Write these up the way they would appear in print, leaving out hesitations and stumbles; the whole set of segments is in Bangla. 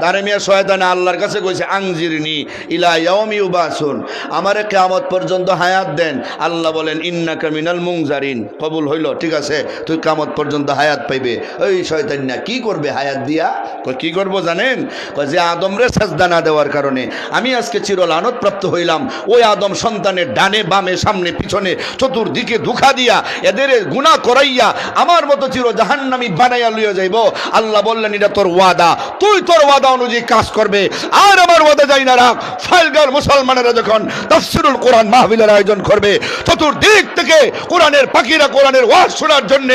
আরে মিয়া শয়তানে আল্লাহর কাছে কইছে আংজিরনি ইলা ইয়াউমি ইউবাসুন, আমারে কিয়ামত পর্যন্ত হায়াত দেন। আল্লাহ বলেন ইন্নাকা মিনাল মুনজারিন, কবুল হইল, ঠিক আছে, তুই কিয়ামত পর্যন্ত হায়াত পাইবে। ওই শয়তান না কি করবে হায়াত দিয়া? কই কি করব জানেন? কই যে আদমরে সাজদা না দেওয়ার কারণে আমি আজকে চিরলানত প্রাপ্ত হইলাম, ওই আদম সন্তানের ডানে বামে সামনে পিছনে চতুর্দিকে ধোঁকা দিয়া এদের গুনাহ করাইয়া আমার মতো চির জাহান্নামী বানাইয়া লইয়া যাইব। আল্লাহ বললেন এটা তোর ওয়াদা, তুই তোর ওয়াদা অনুযায়ী কাজ করবে, আর আমার ওয়াদা যাই না রাখ। ফাইলগার মুসলমানেরা যখন তাফসীরুল কোরআন মাহফিলের আয়োজন করবে, চতুর্দিক থেকে কোরআনের পাখিরা কোরআনের ওয়াজ শোনার জন্য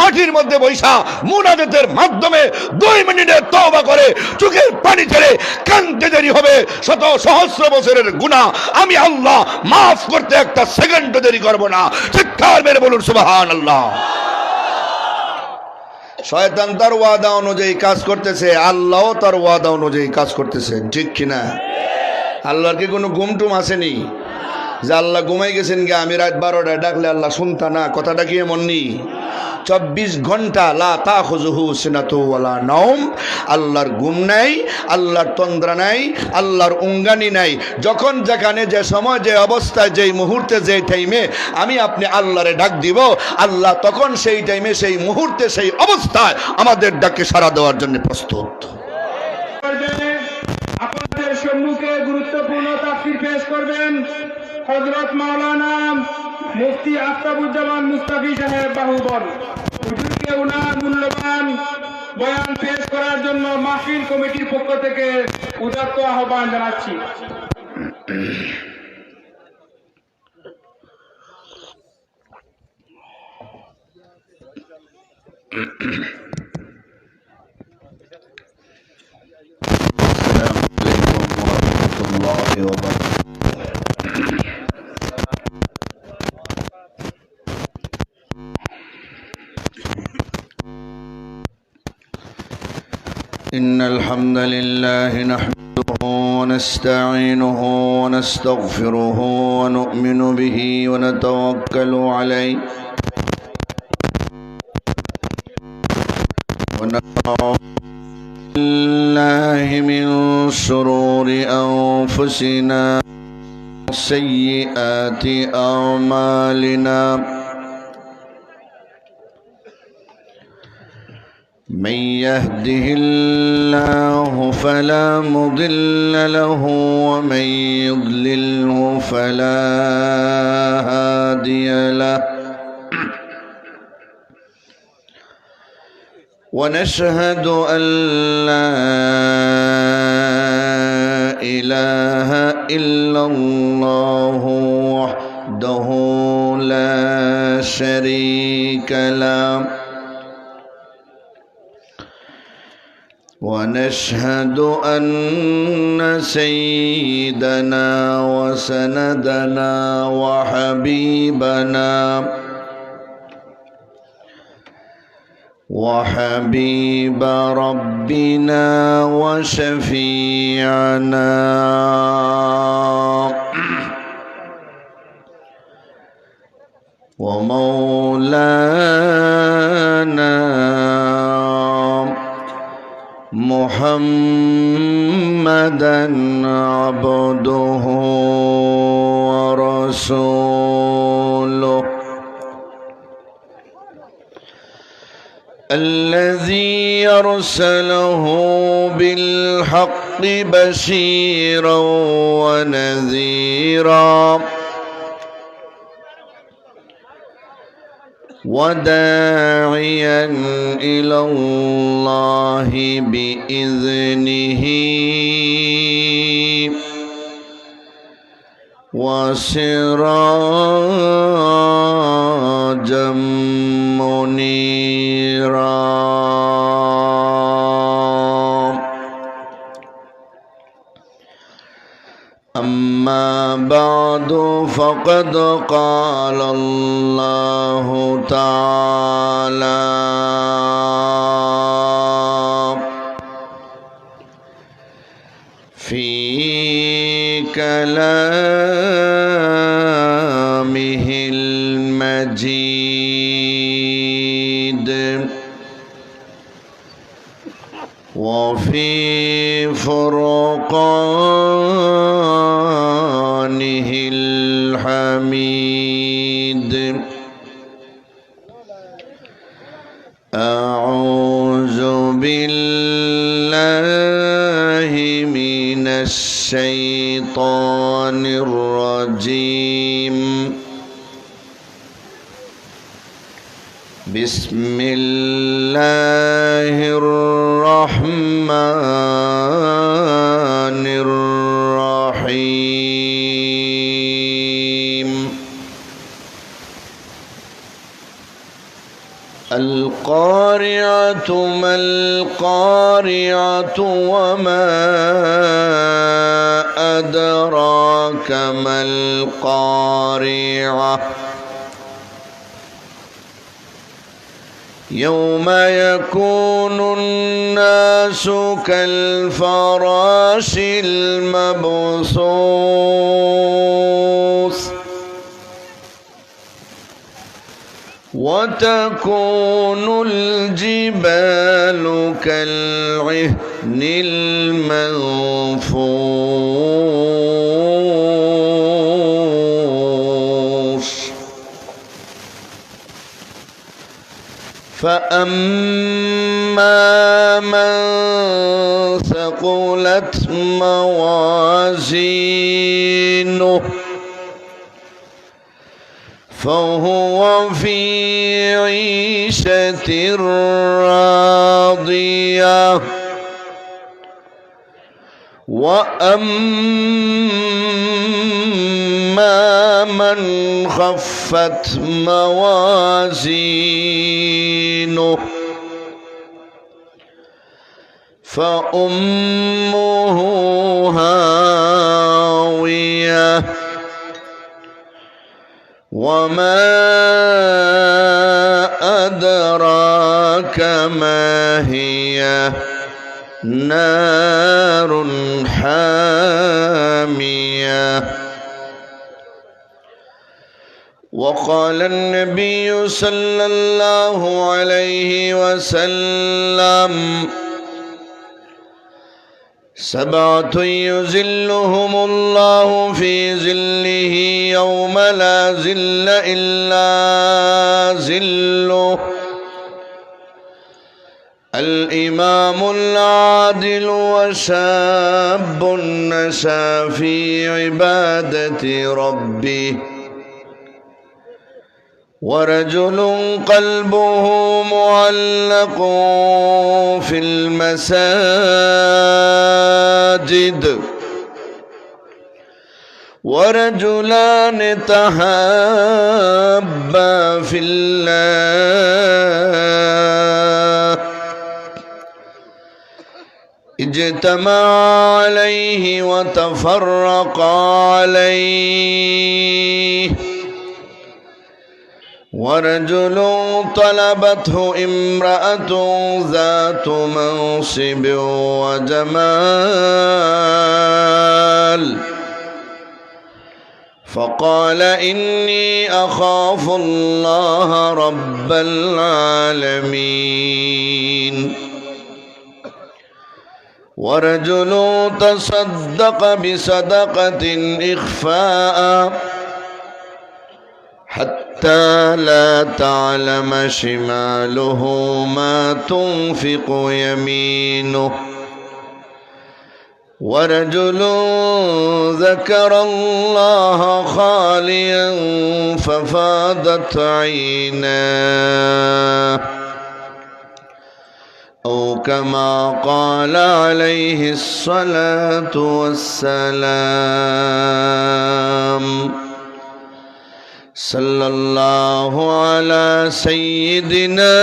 মাটির মধ্যে বৈশা মুনাজাতের মাধ্যমে 2 মিনিটে তওবা করে চোখের পানি ছেড়ে কাঁদতে দেরি হবে, শত সহস্র বছরের গুনাহ আমি আল্লাহ মাফ করতে একটা সেকেন্ড দেরি করব না। চিৎকার মেরে বলুন সুবহানাল্লাহ। শয়তান তার ওয়াদা অনুযায়ী কাজ করতেছে, আল্লাহও তার ওয়াদা অনুযায়ী কাজ করতেছেন, ঠিক কিনা? আল্লাহর কি কোনো ঘুমটুম আসেনি যে আল্লাহ ঘুমাই গেছেন গে, আমি রাত 12টায় ডাকলে আল্লাহ শুনতা না? কথাটা কি এমন নেই? 24 ঘন্টা লা তাখুযুহু সিনাতু ওয়ালা নাওম, আল্লাহর ঘুম নাই, আল্লাহর তন্দ্রা নাই, আল্লাহর উঙ্গানি নাই। যখন যেখানে যে সময় যে অবস্থায় যেই মুহূর্তে যেই টাইমে আমি আপনি আল্লাহরে ডাক দিব, আল্লাহ তখন সেই টাইমে সেই মুহূর্তে সেই অবস্থায় আমাদের ডাকে সাড়া দেওয়ার জন্য প্রস্তুত। আপনাদের সম্মুখে গুরুত্বপূর্ণ তাফসীর পেশ করবেন হযরত মাওলানা মুফতি আফতাবুজ্জামান মুস্তাফি সাহেব বাহুবল। হুজুরকে উনার মূল্যবান বয়ান পেশ করার জন্য মাহফিল কমিটির পক্ষ থেকে উদাত্ত আহ্বান জানাচ্ছি। إن الحمد لله نحمده ونستعينه ونستغفره ونؤمن به ونتوكل عليه ونعوذ بالله من شرور أنفسنا وسيئات أعمالنا، من يهده الله فلا مضل له ومن يضلله فلا هادي له، ونشهد أن لا إله إلا الله وحده لا شريك له، ونشهد أن سيدنا وسندنا وحبيب ربنا وشفيعنا ومولانا محمدا عبده ورسوله الذي أرسله بالحق بشيرا ونذيرا وداعيا إلى الله بإذنه وسراجا منيرا. أما بعد فقد قال الله تعالى في كلامه المجيد وفي بفرقانه الحميد أعوذ بالله من الشيطان الرجيم بسم الله الرحمن الرحيم القارعة ما القارعة وما أدراك ما القارعة يوم يكون الناس كالفراش المبثوث وتكون الجبال كالعهن المنفوش فأما من ثقلت موازينه فهو في عيشة راضية وأما من خفت موازينه فأمه هاوية وما أدراك ما هي نار حامية وقال النبي صلى الله عليه وسلم سبعة يظلهم الله في ظله يوم لا ظل إلا ظله الإمام العادل وشاب نشأ في عبادة ربه ورجل قلبه معلق في المساجد ورجلان تحابا في الله اجتمعا عليه وتفرقا عليه ورجل طلبته امرأة ذات منصب وجمال فقال إني أخاف الله رب العالمين ورجل تصدق بصدقة إخفاء حتى لا تعلم شماله ما تنفق يمينه ورجل ذكر الله خاليا ففاضت عيناه أو كما قال عليه الصلاة والسلام صلى الله على سيدنا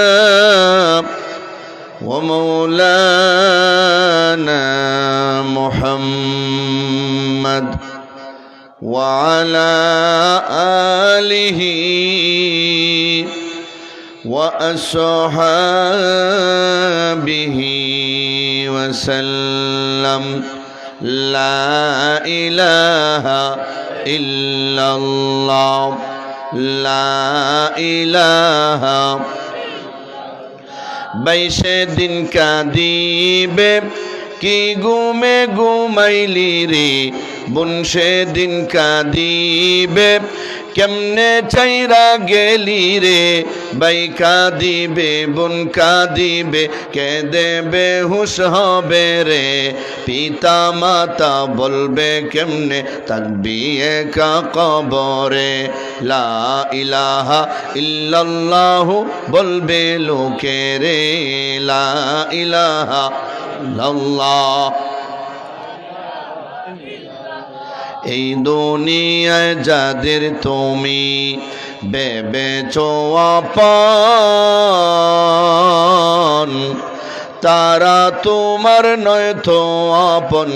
ومولانا محمد وعلى آله وأصحابه وسلم لا إله إلا الله لا إله বাইশে দিন কাঁদিবে কি ঘুমে ঘুমাইলি রে বোন সেদিন কাঁদিবে কেমনে চাইরা গেলি রে ভাই কাঁদিবে বোন কাঁদিবে কে দেবে হুশ হবে রে পিতা মাতা বলবে কেমনে তাকবিয়ে কা কবরে লা ইলাহা ইল্লাল্লাহু বলবে লোকে রে লা ইলাহা ইল্লাল্লাহ। এই দুনিয়ায় যাদের তুমি ভেবেছো আপন তারা তোমার নয় তো আপন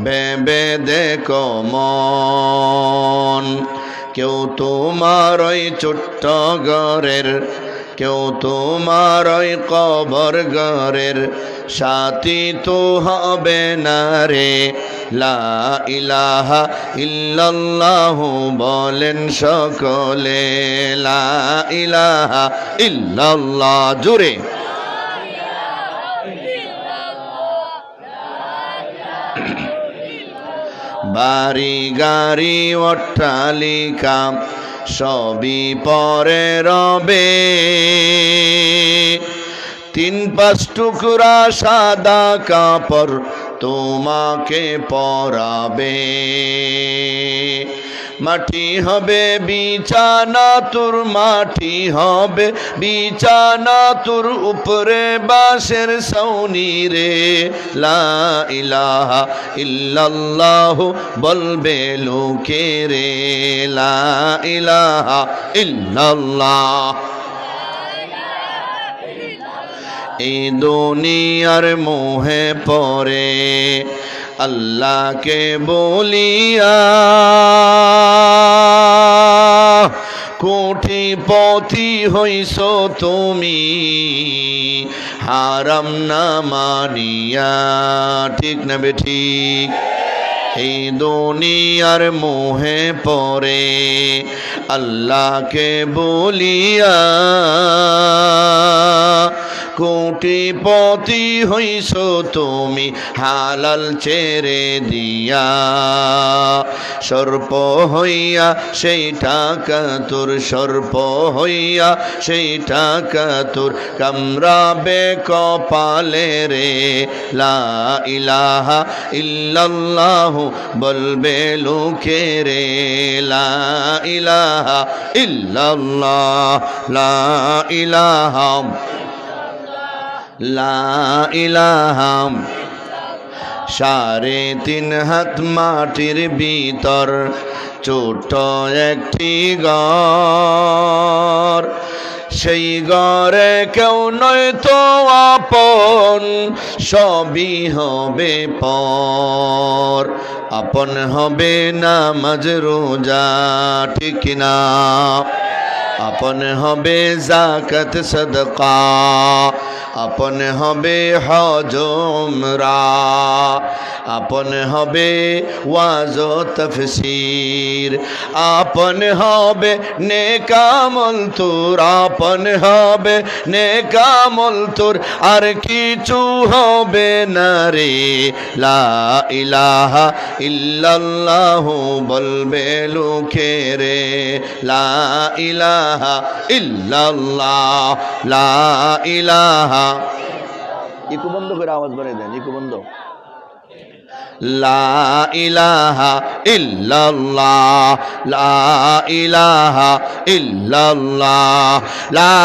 ভেবে দেখো মন। কেউ তোমার ওই ছোট্ট ঘরের কেউ তোমার ওই কবর ঘরের সাথী তো হবে না রে লা ইলাহা ইল্লাল্লাহু বলেন সকলে লা ইলাহা ইল্লাল্লাহ জোরে। বাড়ি গাড়ি অট্টালিকা সবই পরে রবে তিন পাঁচ টুকরা সাদা কাপড় তোমাকে পরাবে মাটি হবে বিছানা তোর মাটি হবে বিছানা তোর উপরে বাঁশের ছাউনি রে লা ইলাহা ইল্লাল্লাহু বলবে লোকে রে লা ইলাহা ইল্লাল্লাহ। এই দুনিয়ার মোহে পড়ে আল্লাহকে বলিয়া কোটিপতি হইছ তুমি হারাম না মানিয়া ঠিক না বেঠিক। এই দুনিয়ার মোহে পড়ে আল্লাহকে বলিয়া কোটিপতি হইছ তুমি হালাল ছেড়ে দিয়া সর্প হইয়া সেই টাকা তোর সর্প হইয়া সেই টাকা তোর কামড়াবে কপালে রে লা ইলাহা ইল্লাল্লাহু বলবে লোকে রে লা ইলাহা ইল্লাল্লাহ লা ইলাহা লা ইলাহা। 3.5 হাত মাটির ভিতর ছোট একটি ঘর সেই ঘরে কেউ নয় তো আপন সবই হবে পর আপন হবে নামাজ রোজা ঠিক না আপন হবে যাকাত সদকা আপন হবে হজ উমরা আপন হবে ওয়াজ ও তাফসীর আপন হবে নেক আমল তোর আপন হবে নেক আমল তোর আর কিছু হবে না রে লা ইলাহা ইল্লাল্লাহু বলবে লোকে রে লা ইলাহা ইল্লাল্লাহ লা ইলাহা। ইকু বন্ধ করে আওয়াজ বাড়িয়ে দেন ইকু বন্ধ। লা ইলাহা ইল্লাল্লাহ লা ইলাহা ইল্লাল্লাহ লা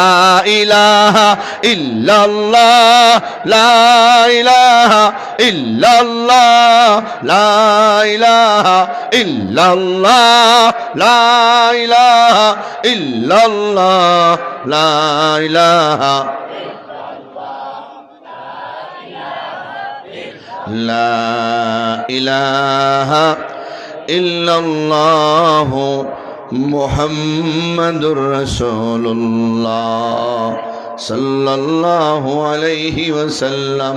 ইলাহা ইল্লাল্লাহ লা ইলাহা ইল্লাল্লাহ লা ইলাহা ইল্লাল্লাহ লা ইলাহা ইল্লাল্লাহ লা ইলাহা লা ইলাহা ইল্লাল্লাহু মুহাম্মাদুর রাসূলুল্লাহ সাল্লাল্লাহু আলাইহি ওয়াসাল্লাম।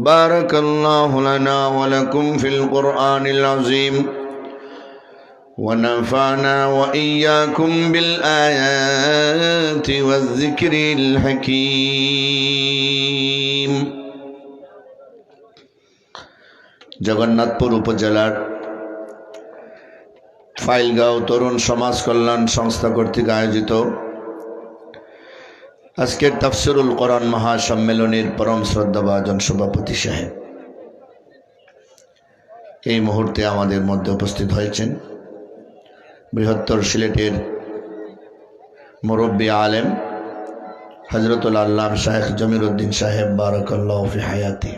বারাকাল্লাহু লানা ওয়া লাকুম ফিল কুরআনিল আযীম ونفعنا وإياكم بالآيات والذكر الحكيم. জগন্নাথপুর উপজেলার ফাইলগাঁও তরুণ সমাজ কল্যাণ সংস্থা কর্তৃক আয়োজিত আজকের তাফসিরুল কোরআন মহাসম্মেলনের পরম শ্রদ্ধাভাজন সভাপতি সাহেব এই মুহূর্তে আমাদের মধ্যে উপস্থিত হয়েছেন। বৃহত্তর সিলেটের মুরব্বী আলেম হযরতুল আল্লামা শাইখ জমির উদ্দিন সাহেব বারাকাল্লাহু ফি হায়াতি,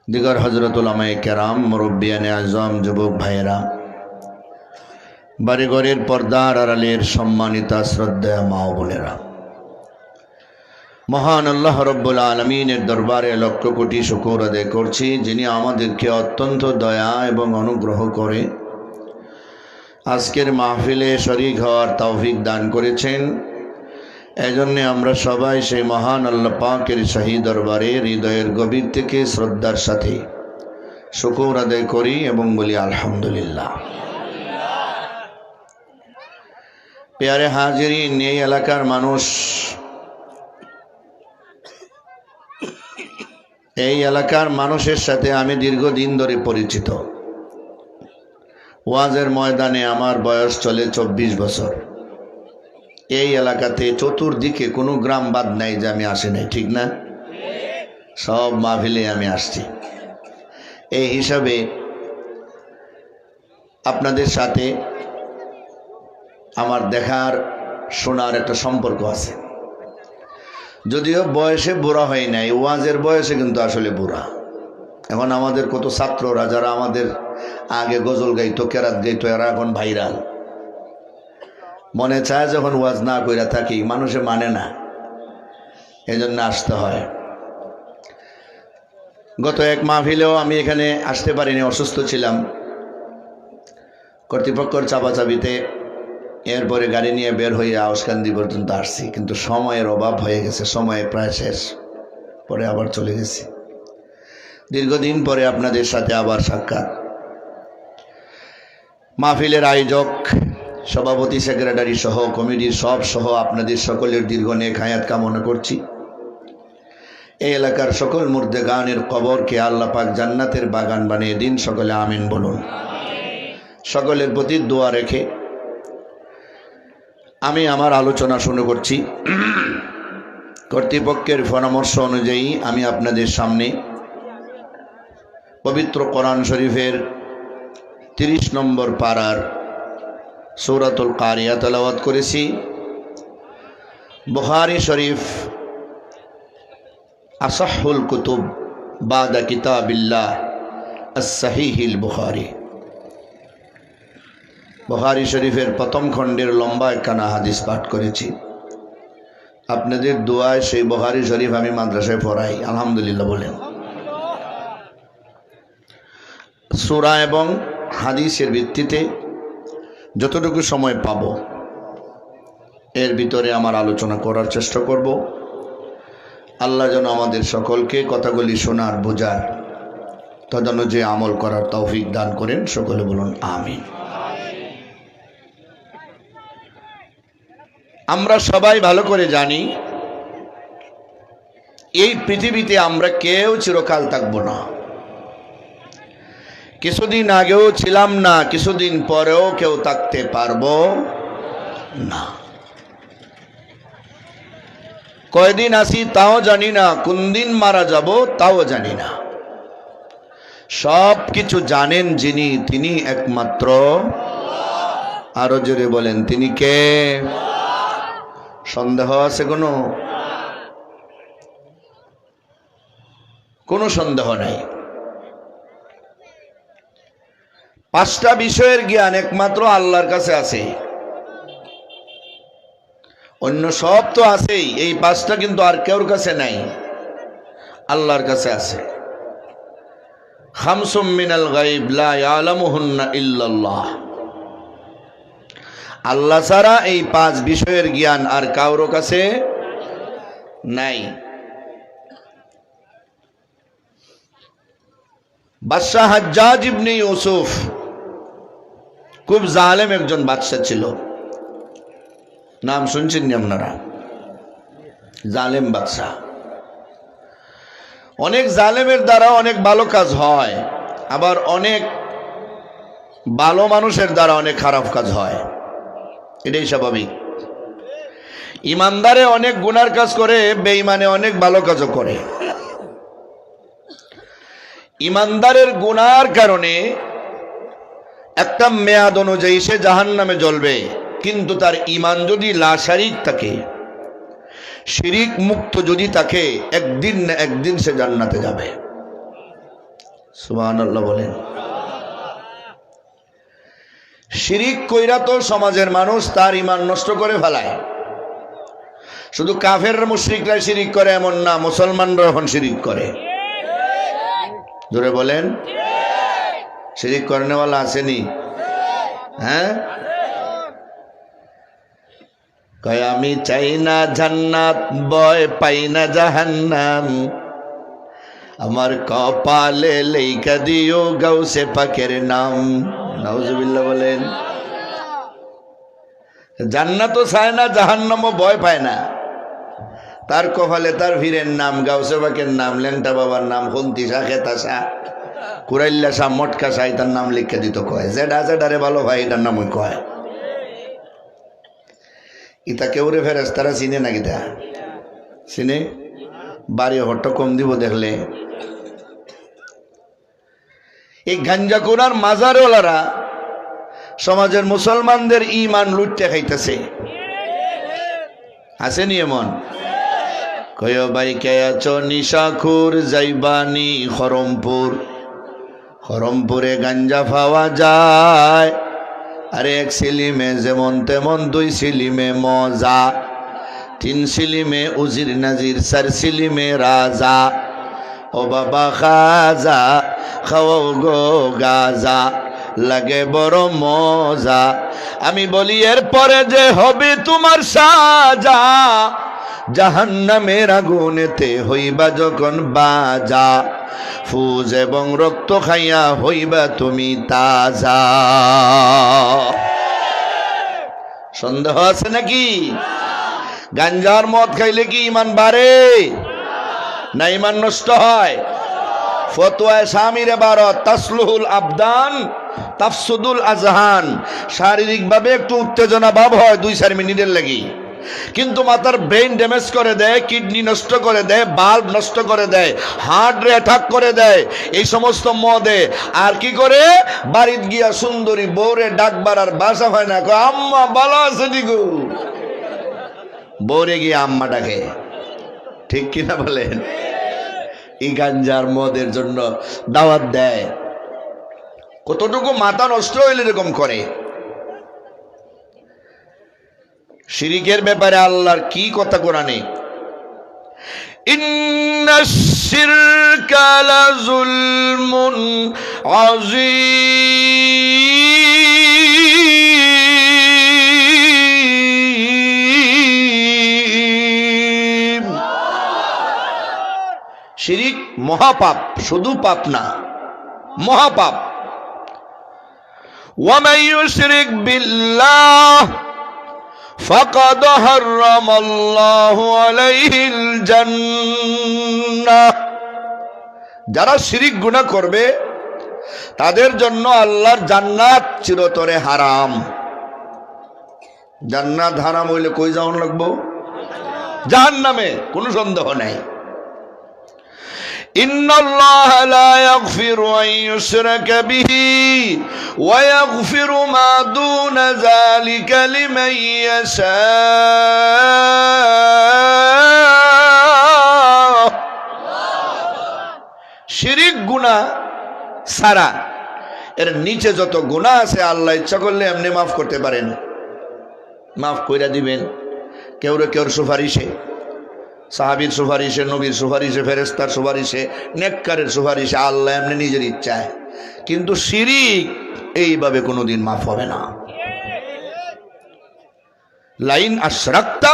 দিগর হযরত উলামায়ে কেরাম, মুরব্বিয়ানে আজম, যুবক ভাইয়েরা, বাড়িঘরের পর্দার আড়ালের সম্মানিতা শ্রদ্ধেয় মা ও বোনেরা, মহান আল্লাহ রব্বুল আলমিনের দরবারে লক্ষ কোটি শুকর আদায় করছি, যিনি আমাদেরকে অত্যন্ত দয়া এবং অনুগ্রহ করে আজকের মাহফিলে শরীক হওয়ার তৌফিক দান করেছেন। এজন্য আমরা সবাই সেই মহান আল্লাহ পাকের শাহী দরবারে হৃদয়ের গভীর থেকে শ্রদ্ধার সাথে শুকর আদায় করি এবং বলি আলহামদুলিল্লাহ। প্যারে হাজিরিন, এই এলাকার মানুষ, এই এলাকার মানুষের সাথে আমি দীর্ঘদিন ধরে পরিচিত। ওয়াজের ময়দানে আমার বয়স চলে 24 বছর। এই এলাকাতে চতুর্দিকে কোনো গ্রাম বাদ নাই যে আমি আসি নাই, ঠিক না? সব মাহফিলে আমি আসছি। এই হিসাবে আপনাদের সাথে আমার দেখার শোনার একটা সম্পর্ক আছে। যদিও বয়সে বুড়া হয় নাই, ওয়াজের বয়সে কিন্তু আসলে বুড়া। এখন আমাদের কত ছাত্ররা যারা আমাদের আগে গজল গাইতো, কেরাত গাইতো, এরা এখন ভাইরাল। মনে চায় যখন ওয়াজ না কইরা থাকি, মানুষে মানে না, এজন্য আসতে হয়। গত এক মাহফিলেও আমি এখানে আসতে পারিনি, অসুস্থ ছিলাম। কর্তৃপক্ষের চাপাচাপিতে এরপরে গাড়ি নিয়ে বের হয়ে আউসকান্দি পর্যন্ত আসছি, কিন্তু সময়ের অভাব হয়ে গেছে, সময় প্রায় শেষ, পরে আবার চলে গেছি। দীর্ঘদিন পরে আপনাদের সাথে আবার সাক্ষাৎ। মাহফিলের আয়োজক, সভাপতি, সেক্রেটারি সহ কমিটির সব সহ আপনাদের সকলের দীর্ঘ নেক হায়াত কামনা করছি। এই এলাকার সকল মুর্দেগানের কবরকে আল্লাহ পাক জান্নাতের বাগান বানিয়ে দিন, সকলে আমিন বলুন। সকলের প্রতি দোয়া রেখে আমি আমার আলোচনা শুরু করছি। কর্তৃপক্ষের পরামর্শ অনুযায়ী আমি আপনাদের সামনে পবিত্র কোরআন শরীফের 30 নম্বর পারার সূরাতুল কারিয়া তেলাওয়াত করেছি। বুখারী শরীফ আসাহুল কুতুব বাদা কিতাবিল্লাহ আস-সাহিহুল বুখারী, বুখারী শরীফের প্রথম খণ্ডের লম্বা একখানা হাদিস পাঠ করেছি। আপনাদের দোয়ায় সেই বুখারী শরীফ আমি মাদ্রাসায় পড়াই, আলহামদুলিল্লাহ বলেন। সূরা এবং হাদিসের ভিত্তিতে যতটুকু সময় পাব এর ভিতরে আমার আলোচনা করার চেষ্টা করব। আল্লাহ যেন আমাদের সকলকে কথাগুলি শোনার, বোঝার, তদনুযায়ী আমল করার তৌফিক দান করেন, সকলে বলুন আমিন। আমরা সবাই ভালো করে জানি এই পৃথিবীতে আমরা কেউ চিরকাল থাকবো না। কিছুদিন আগেও ছিলাম না, কিছুদিন পরেও কেউ থাকতে পারবো না। কয়দিন আসি তাও জানি না, কোন দিন মারা যাব তাও জানি না। সব কিছু জানেন যিনি, তিনি একমাত্র। আরো জোরে বলেন, তিনি কে? সন্দেহ আছে কোনো সন্দেহ নাই। 5টা বিষয়ের জ্ঞান একমাত্র আল্লাহর কাছে আছে, অন্য সব তো আছেই, এই 5টা কিন্তু আর কেউর কাছে নাই, আল্লাহর কাছে আছে। খামসুম মিনাল গায়ব লা ইয়ালামুহুন্না ইল্লাল্লাহ, আল্লাহ ছাড়া এই 5 বিষয়ের জ্ঞান আর কারো কাছে নাই। বাদশাহ হাজ্জাজ ইবনে ইউসুফ খুব জালেম একজন বাদশা ছিল, নাম শুনছেন আপনারা? জালেম বাদশা। অনেক জালেমের দ্বারা অনেক ভালো কাজ হয়, আবার অনেক ভালো মানুষের দ্বারা অনেক খারাপ কাজ হয়, এটাই স্বাভাবিক। ইমানদারে অনেক গুনার কাজ করে, বেঈমানে অনেক ভালো কাজও করে। ইমানদারের গুনার কারণে একটা মেয়াদ অনুযায়ী সে জাহান্নামে জ্বলবে, কিন্তু তার ঈমান যদি লাশারিক থাকে, শিরিক মুক্ত যদি থাকে, একদিন না একদিন সে জান্নাতে যাবে। সুবহানাল্লাহ বলেন। শিরিক কইরা তো সমাজের মানুষ তার ঈমান নষ্ট করে ফেলায়। শুধু কাফের মুশরিকরা শিরিক করে এমন না, মুসলমানরা এখন শিরিক করে। জোরে বলেন, শিরিক করেনেওয়ালা আসেনি? হ্যাঁ, কয় আমি চাই না জান্নাত, ভয় পাই না জাহান্নাম, আমার কপালে লেখা দিও গাউসে পাকের নাম। নাউজুবিল্লাহ বলেন। জান্নাতও চায় না, জাহান্নামও ভয় পায় না, তার কপালে তার ভীরের নাম, গাউসে পাকের নাম, ল্যাংটা বাবার নাম, হন্তি শাহ, খেতা শাহ, কুরাইল্লা শাহ, মটকা শাহ, তার নাম লিখে দিত। কয় জেডা জেডারে ভালো ভাই, এটার নাম ওই কয়। ইতা কেউরে ফেরেশতারা চিনে না? কিতা চিনে? বাড়ি হট্ট কম দিব দেখলে। এই গাঞ্জা কোনার মাজারওয়ালারা সমাজের মুসলমানদের ঈমান লুটতে খাইতেছে। আসেনি এমন? কয় ভাই কে আছো নিশাখুর, যাইবানি খরমপুর, খরমপুরে গাঞ্জা পাওয়া যায়, আরে এক সিলিমে যেমন তেমন, দুই সিলিমে মজা, তিন সিলিমে উজির নাজির, চার সিলিমে রাজা, ও বাবা খাজা খাওয়াও গো গাজা, লাগে বড় মজা, আমি বলি এর পরে যে হবে তোমার সাজা, জাহান্নামের আগুনেতে হইবা যখন বাজা, ফুজ এবং রক্ত খাইয়া হইবা তুমি তাজা। সন্দেহ আছে নাকি? গাঞ্জার মদ খাইলে কি ঈমান বাড়ে না ঈমান নষ্ট হয়? ফতোয়ায়ে শামিরে 12, তাসলুহুল আবদান তাফসুদুল আজহান, শারীরিকভাবে একটু উত্তেজনা ভাব হয় 2-4 মিনিটের লাগি, কিন্তু মাথার ব্রেন ড্যামেজ করে দেয়, কিডনি নষ্ট করে দেয়, বাল্ব নষ্ট করে দেয়, হার্টে অ্যাটাক করে দেয় এই সমস্ত মদে। আর কি করে? বাড়িত গিয়া সুন্দরী বউরে ডাকবার আর বাসা হয় না, কয় আম্মা ভালো আছে নিগু, বউরে গিয়ে আম্মা ডাকে। ঠিক কিনা বলেন? এই গাঞ্জার মদের জন্য দাওয়াত দেয়। কতটুকু মাথা নষ্ট হইলে এরকম করে? শিরিকের ব্যাপারে আল্লাহর কি কথা কোরআনে? ইন্নাশ শিরকা লাযুলমুন আযীম। শিরিক মহাপাপ, শুধু পাপ না, মহাপাপ। ওয়া মান ইউশরিক বিল্লাহ ফাকাদ হারামাল্লাহু আলাইহিল জান্নাহ। যারা শিরিক গুনাহ করবে তাদের জন্য আল্লাহর জান্নাত চিরতরে হারাম। জান্নাত হারাম হইলে কই যাওয়ান লাগবো? জাহান্নামে, কোনো সন্দেহ নাই। ইন্নাল্লাহা লা ইয়াগফিরু আন ইউশরাকা বিহি ওয়া ইয়াগফিরু মা দুনা যালিকা লিমান ইয়াশা। শিরিক গুনাহ ছাড়া এর নিচে যত গুনাহ আছে আল্লাহ ইচ্ছা করলে এমনি মাফ করতে পারেন, মাফ কইরা দিবেন। কেউরে কেউর সুপারিশে, সাহাবীর সুপারিশে, নবীর সুপারিশে, ফেরেশতার সুপারিশে, নেককারের সুপারিশে, আল্লাহ এমনি নিজের ইচ্ছায়। কিন্তু শিরিক এইভাবে কোনোদিন মাফ হবে না। লাইন আশরাকতা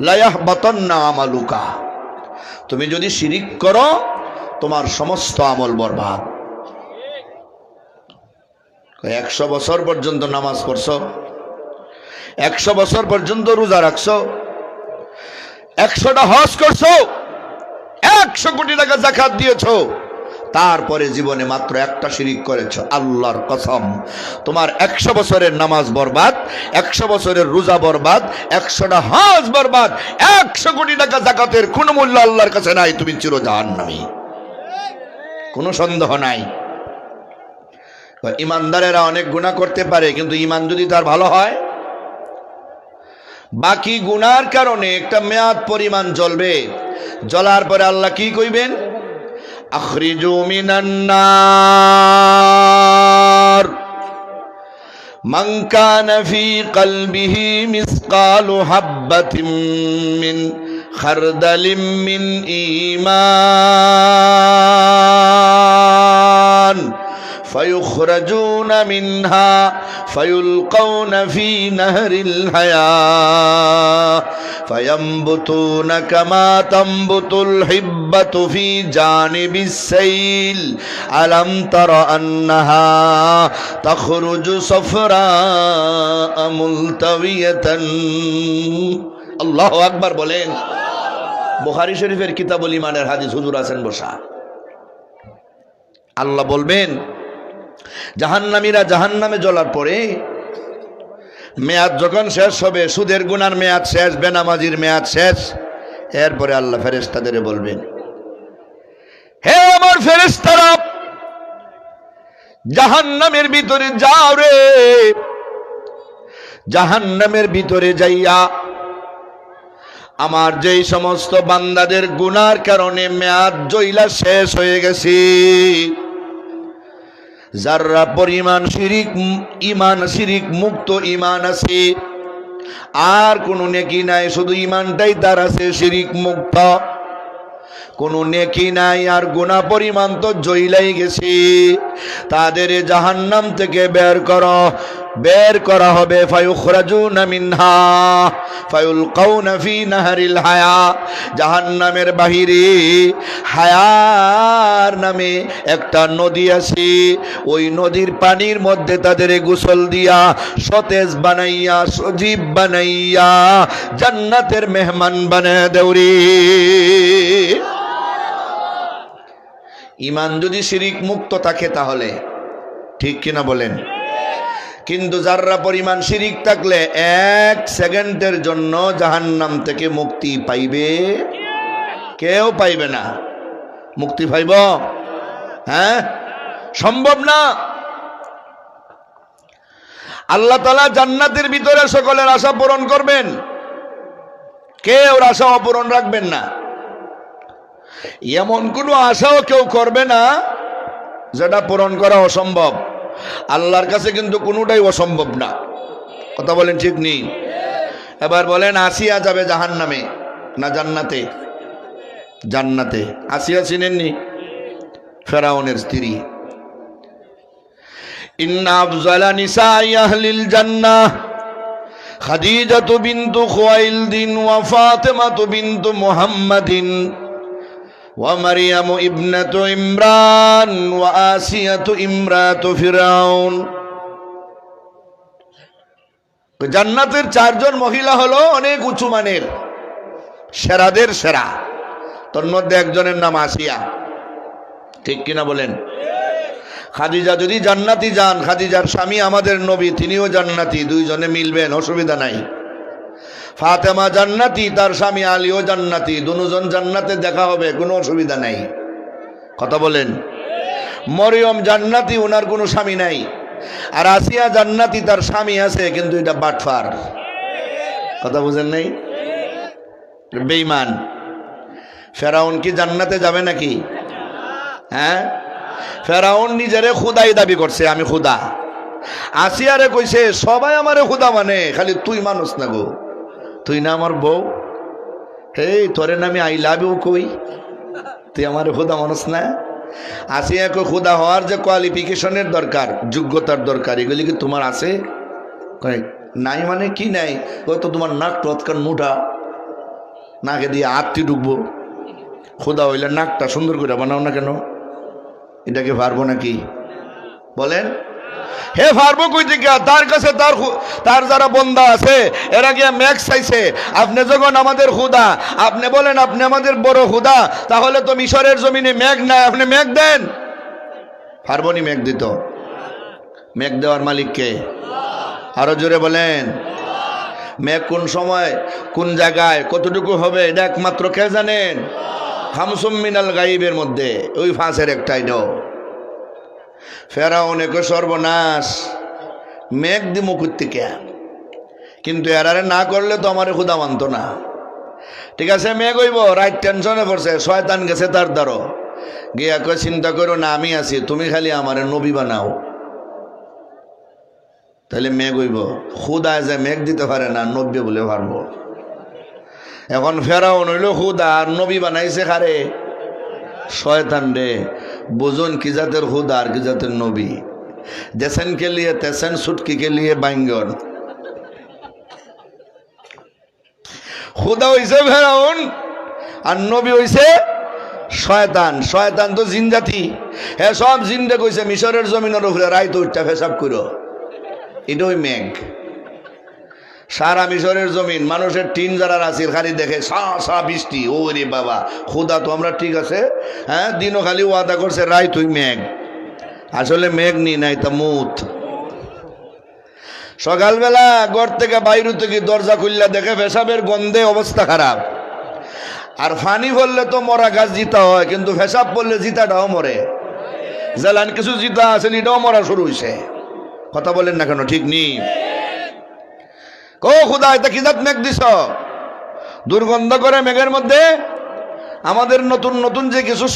লা ইয়াহবাতান্না আমালুকা, তুমি যদি শিরিক করো তোমার সমস্ত আমল বরবাদ। 100 বছর পর্যন্ত নামাজ পড়ছো, 100 বছর পর্যন্ত রোজা রাখছো, 100টা হজ করছো, 100 কোটি টাকা যাকাত দিয়েছো, তারপরে জীবনে মাত্র একটা শিরিক করেছো, আল্লাহর কসম তোমার 100 বছরের নামাজ বরবাদ, 100 বছরের রোজা বরবাদ, 100টা হজ বরবাদ, 100 কোটি টাকা যাকাতের কোনো মূল্য আল্লাহর কাছে নাই, তুমি চির জাহান্নামী, কোনো সন্দেহ নাই। ইমানদারেরা অনেক গুনাহ করতে পারে, কিন্তু ইমান যদি তার ভালো হয়, বাকি গুনার কারণে একটা মেয়াদ পরিমাণ জ্বলবে, জ্বলার পরে আল্লাহ কি কইবেন, আখরিজু মিনান নার মান কানা ফি কলবিহি মিসকালু হাববাতিন মিন খারদালিম মিন ঈমান فيخرجون منها فيلقون في نهر الحياة فينبتون كما تنبت الحبة في جانب السيل ألم تر أنها تخرج صفراء ملتوية الله أكبر বলেন। বুখারী শরীফের কিতাবুল ঈমানের হাদিস, হুজুর আছেন বসা। আল্লাহ বলবেন জাহান্নামীরা জাহান্নামে জ্বলার পরে মেয়াদ যখন শেষ হবে, সুদের গুনার মেয়াদ শেষ, বেনামাজির মেয়াদ শেষ, এরপরে আল্লাহ ফেরেশতাদের বলবেন, হে আমার ফেরেশতারা, জাহান্নামের ভিতরে যাও রে, জাহান্নামের ভিতরে যাইয়া আমার যেই সমস্ত বান্দাদের গুনার কারণে মেয়াদ জইলা শেষ হয়ে গেছে, যারা পরিমাণ শিরিক ইমান শিরিক মুক্ত ইমান আছে, আর কোনো নেকি নাই, শুধু ইমানটাই তার আছে শিরিক মুক্ত, কোনো নেকি নাই, আর গুনাহ পরিমাণ তো জইলাই গেছে, তাদের জাহান্নাম থেকে বের করা হবে। ফায়ুখরাজুনা মিনহা ফায়ুলকাউনা ফি নাহরিল হায়া, জাহান্নামের বাহিরে হায়ার নামে একটা নদী আছে, ওই নদীর পানির মধ্যে তাদের গোসল দিয়া সতেজ বানাইয়া সজীব বানাইয়া জান্নাতের মেহমান বানায় দেউরে। ইমান যদি শিরিক মুক্ত থাকে তাহলে, ঠিক কিনা বলেন? কিন্তু যারা পরিমাণ শিরিক থাকলে 1 সেকেন্ডের জন্য জাহান্নাম থেকে মুক্তি পাইবে কেউ পাইবে না। মুক্তি পাইব? হ্যাঁ, সম্ভব না। আল্লাহ তাআলা জান্নাতের ভিতরে সকলের আশা পূরণ করবেন, কেউ আশা অপূরণ রাখবেন না। এমন কোনো আশাও কেউ করবে না যেটা পূরণ করা অসম্ভব। আল্লাহর কাছে কিন্তু কোনোটাই অসম্ভব না, কথা বলেন ঠিক নেই? এবার বলেন, আসিয়া যাবে জাহান্নামে না জান্নাতে? জান্নাতে। আসিয়া চিনেননি? ফেরাউনের স্ত্রী। ইন্না আফজালা নিসাই আহলিল জান্নাহ খাদিজাতু বিনতু খুয়াইলদিন ওয়া ফাতিমাতু বিনতু মুহাম্মাদিন ومريم ابنة عمران وآسية امرأة فرعون। জান্নাতের 4 জন মহিলা হলো অনেক উঁচু মানের, সেরাদের সেরা। তোর মধ্যে একজনের নাম আসিয়া, ঠিক কিনা বলেন? খাদিজা যদি জান্নাতি যান, খাদিজার স্বামী আমাদের নবী, তিনিও জান্নাতি, দুইজনে মিলবেন, অসুবিধা নাই। ফাতেমা জান্নাতি, তার স্বামী আলীও জান্নাতি, দুজন জান্নাতে দেখা হবে, কোনো অসুবিধা নাই, কথা বলেন? মরিয়ম জান্নাতি, ওনার কোনো স্বামী নাই। আর আসিয়া জান্নাতি, তার স্বামী আছে, কিন্তু এটা বাটফার, কথা বুঝেন নাই? বেঈমান। ফেরাউন কি জান্নাতে যাবে নাকি? হ্যাঁ, ফেরাউন নিজেরে খুদাই দাবি করছে, আমি খুদা। আসিয়ারে কইছে সবাই আমারে খুদা মানে, খালি তুই মানুষ না গো, তুই না আমার বউ, হে তোরে না আমি আই লাভ ইউ কই, তুই আমার খুদা মানুষ না। আসিয়া কই খুদা হওয়ার যে কোয়ালিফিকেশনের দরকার, যোগ্যতার দরকার, এগুলি কি তোমার আছে? নাই মানে কি নাই? ওই তো তোমার নাক টৎকার মুঠা, নাকে দিয়ে আত্মি ঢুকবো। খুদা হইলে নাকটা সুন্দর করে বানাও না কেন? এটাকে পারবো নাকি বলেন? হে পারবো কই থেকে? তার কাছে তার যারা বন্দা আছে এরা গিয়া মেঘ চাইছে। আপনি যখন আমাদের খুদা, আপনি বলেন আপনি আমাদের বড় খুদা, তাহলে তো মিশরের জমিনে মেঘ নাই, আপনি মেঘ দেন। পারবো নি মেঘ দিত? মেঘ দেওয়ার মালিক কে? আরো জোরে বলেন। মেঘ কোন সময় কোন জায়গায় কতটুকু হবে এটা একমাত্র কে জানেন? খামসুম মিনাল গাইবের মধ্যে ওই ফাঁসের একটাই দাও। ফেরাউন একে সর্বনাশ, মেঘ দি মুকুর থেকে, কিন্তু এরারে না করলে তো আমার খুদা মানত না। ঠিক আছে মেঘ হইব, রাইট টেনশনে পড়ছে, শয়তান গেছে তার দ্বারো গিয়া কয় চিন্তা করো না আমি আছি, তুমি খালি আমার নবী বানাও, তাহলে মেঘ হইব। খুদা যে মেঘ দিতে পারে না, নবী বলে পারবো। এখন ফেরাউন হইল খুদা আর নবী বানাইছে খারে শয়তান রে। বুঝুন কি জাতের খুদা আর কি জাতের নবী। জেসেন কে লিয়ে তেসেন, সুটকি কে লিয়ে বাইঙ্গন। খুদা হইছে ফেরাউন আর নবী হইছে শয়তান। শয়তান তো জিন জাতি, হ্যাঁ সব জিনরে কইছে মিশরের জমিনের উপরে রাইত উঠটা ফেসাব করো। এটা ওই মেঘ। সারা মিশরের জমিন মানুষের টিন যারা রাশির খালি দেখে সা বৃষ্টি। ও রে বাবা, খুদা তো আমরা ঠিক আছে, হ্যাঁ দিনও খালি ওয়াদা করছে রাই তুই মেঘ। আসলে মেঘ নি নাই তা মুত। সকালবেলা ঘর থেকে বাইরে থেকে দরজা খুললা দেখে পেশাবের গন্ধে অবস্থা খারাপ। আর ফানি পড়লে তো মরা গাছ জিতা হয়, কিন্তু পেশাব পড়লে জিতাটাও মরে। জেলান কিছু জিতা আছে এটাও মরা শুরু হয়েছে। কথা বলেন না কেন? ঠিক নি? ও খুদা এটা কি জাত মেঘ দিছ? দুর্গন্ধ করে মেঘের মধ্যে। আমাদের নতুন নতুন যে কিছু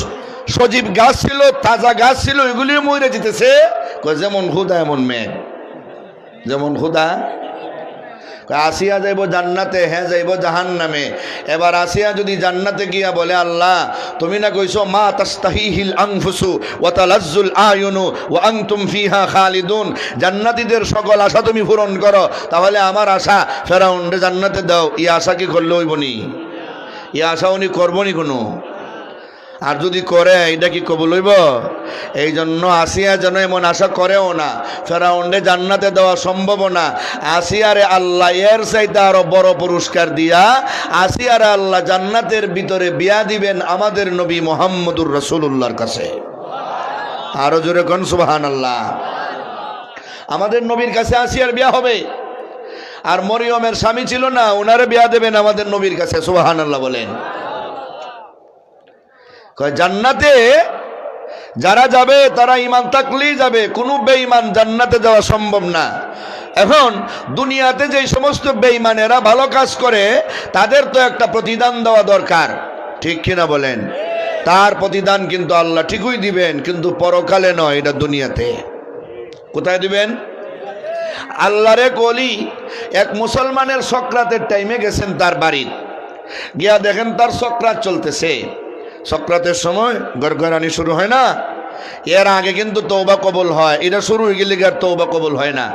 সজীব গাছ ছিল, তাজা গাছ ছিল, এগুলিও মরে যেতেছে। যেমন খুদা এমন মেঘ। যেমন খুদা। আসিয়া যাইব জান্নাতে, হ্যাঁ যাইব জাহান্নামে। এবার আসিয়া যদি জান্নাতে গিয়া বলে আল্লাহ তুমি না কইছো মা তাস্তাহিহিল আনফুসু ওয়া তালাজ্জুল আয়ুনু ওয়া আনতুম ফিহা খালিদুন, জান্নাতীদের সকল আশা তুমি পূরণ করো, তাহলে আমার আশা ফেরাউনরে জান্নাতে দাও। এই আশা কি করলে হইব নি? এই আশা উনি করবো নি কোনো? আর যদি করে এটা কি কবুল হইব? এই জন্য আসিয়া যেন এমন আশা করেও না। ফেরাউনরে জান্নাতে দেওয়া সম্ভব না। আসিয়ারে আল্লাহ এর চাইতে আরো বড় পুরস্কার দিয়া আসিয়ারে আল্লাহ জান্নাতের ভিতরে বিয়া দিবেন আমাদের নবী মুহাম্মদুর রাসূলুল্লাহর কাছে। আরো জোরে কোন সুবহানাল্লাহ। আমাদের নবীর কাছে আসিয়ার বিয়া হবে। আর মরিয়মের স্বামী ছিল না, ওনারে বিয়া দেবেন আমাদের নবীর কাছে। সুবহানাল্লাহ বলেন। জান্নাতে যারা যাবে তারা ঈমান থাকলেই যাবে, কোনো বেঈমান জান্নাতে যাওয়া সম্ভব না। এখন দুনিয়াতে যে সমস্ত বেঈমানেরা ভালো কাজ করে তাদের তো একটা প্রতিদান দেওয়া দরকার, ঠিক কিনা বলেন? তার প্রতিদান কিন্তু আল্লাহ ঠিকই দিবেন, কিন্তু পরকালে নয়, এটা দুনিয়াতে। কোথায় দিবেন? আল্লাহর এক ওলি এক মুসলমানের সক্রাতের টাইমে গেছেন তার বাড়ি, গিয়া দেখেন তার সক্রাত চলতেছে। সক্রাতের সময় গড়গড়ানি শুরু হয় না, এর আগে কিন্তু তওবা কবুল হয়। এটা শুরু হয়ে গেলে আর তওবা কবুল হয় না।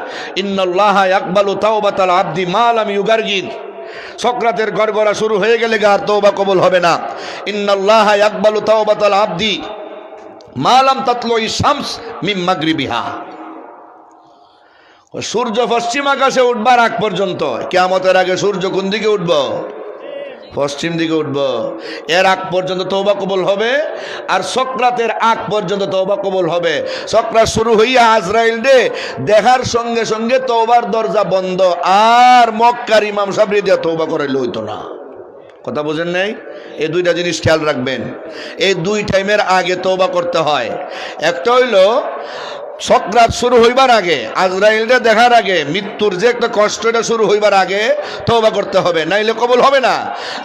ইন্নাল্লাহা ইয়াকবালু তাওবাতাল আবদি মা লাম ইউগারগিদ। সক্রাতের গড়গড়া শুরু হয়ে গেলে আর তওবা কবুল হবে না। ইন্নাল্লাহা ইয়াকবালু তাওবাতাল আবদি মা লাম তাতলুই শামস মিন মাগরিবিহা। সূর্য পশ্চিম আকাশে উঠবার আগ পর্যন্ত, কিয়ামতের আগে সূর্য কোন দিকে উঠব? পশ্চিম দিকে উঠব। এর আগ পর্যন্ত তওবা কবুল হবে, আর সক্রাতের আগ পর্যন্ত তওবা কবুল হবে। সক্রাত শুরু হইয়া আজরাইল রে দেখার সঙ্গে সঙ্গে তওবার দরজা বন্ধ, আর মক্কার ইমাম সাহেব দিয়া তওবা করাইলে হইতো না। কথা বুঝেন নাই? এই দুইটা জিনিস খেয়াল রাখবেন। এই দুই টাইমের আগে তওবা করতে হয়। একটা হইল সক্রাত শুরু হইবার আগে, আজরাইলটা দেখার আগে, মৃত্যুর যে একটা কষ্ট এটা শুরু হইবার আগে তওবা করতে হবে, নাইলে কবুল হবে না।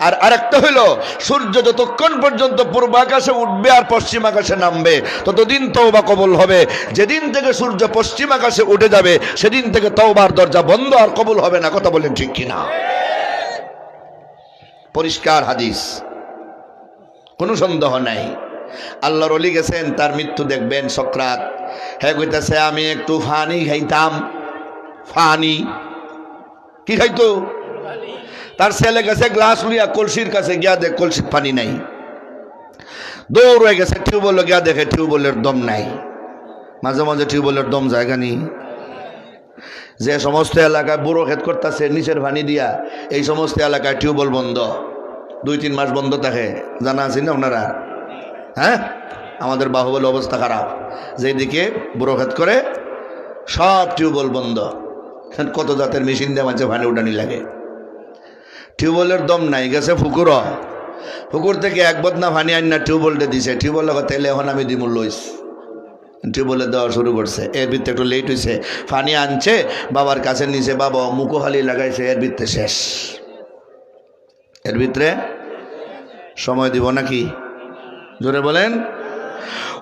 আর আরেকটা হইল সূর্য যতক্ষণ পর্যন্ত পূর্ব আকাশে উঠবে আর পশ্চিম আকাশে নামবে ততদিন তওবা কবুল হবে। যেদিন থেকে সূর্য পশ্চিম আকাশে উঠে যাবে সেদিন থেকে তওবার দরজা বন্ধ, আর কবুল হবে না। কথা বলেন ঠিক কিনা? পরিষ্কার হাদিস, কোনো সন্দেহ নাই। আল্লাহর ওলি গেছেন, তার মৃত্যু দেখবেন সক্রাত। হ্যাঁ কইতাছে আমি একটু ফানি খাইতাম। ফানি কি খাইতো? তার ছেলে গেছে গ্লাস লইয়া কলসির কাছে, গিয়া দেখ কলসির পানি নাই। দৌড় হয়ে গেছে টিউবওয়েল, গিয়া দেখে টিউবওয়েলের দম নাই। মাঝে মাঝে টিউবওয়েলের দম জায়গা নেই। যে সমস্ত এলাকায় বুড়ো ক্ষেত করতেছে নিচের পানি দিয়া, এই সমস্ত এলাকায় টিউবওয়েল বন্ধ, 2-3 মাস বন্ধ থাকে, জানা আছেন না আপনারা? হ্যাঁ, আমাদের বাহুবল অবস্থা খারাপ, যেদিকে বুড়ো ক্ষেত করে সব টিউবওয়েল বন্ধ। কত জাতের মেশিন দিয়ে মাঝে পানি উঠানি লাগে, টিউবওয়েলের দম নাই, গেছে পুকুর থেকে এক বদনা পানি আন না টিউবওয়েলটা দিছে, টিউবওয়েল তেলে এখন আমি দিমুল লইস, টিউবওয়েলে দেওয়া শুরু করছে। এর ভিতরে একটু লেট হয়েছে, পানি আনছে বাবার কাছে নিচে, বাবা মুখোহালি লাগাইছে, এর ভিতরে শেষ। এর ভিতরে সময় দিব নাকি? জোরে বলেন।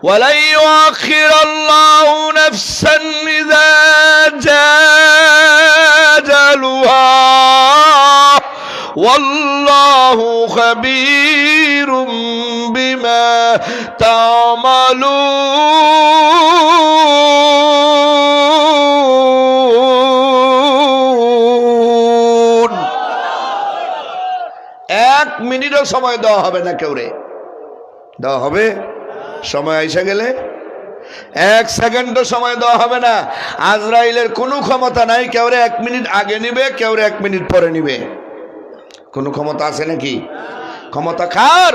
ওয়ালাই ইউআখিরাল্লাহু নাফসান ইযা জাআ আজালুহা ওয়াল্লাহু খাবীরুম বিমা তা'মালুন। 1 মিনিটও সময় দেওয়া হবে না, কেউরে দেওয়া হবে? সময় আইসা গেলে 1 সেকেন্ডও সময় দেওয়া হবে না। আজরাইলের কোনো ক্ষমতা নাই কেউরে 1 মিনিট আগে নিবে, কেউরে 1 মিনিট পরে নিবে। কোনো ক্ষমতা আছে নাকি? ক্ষমতা কার?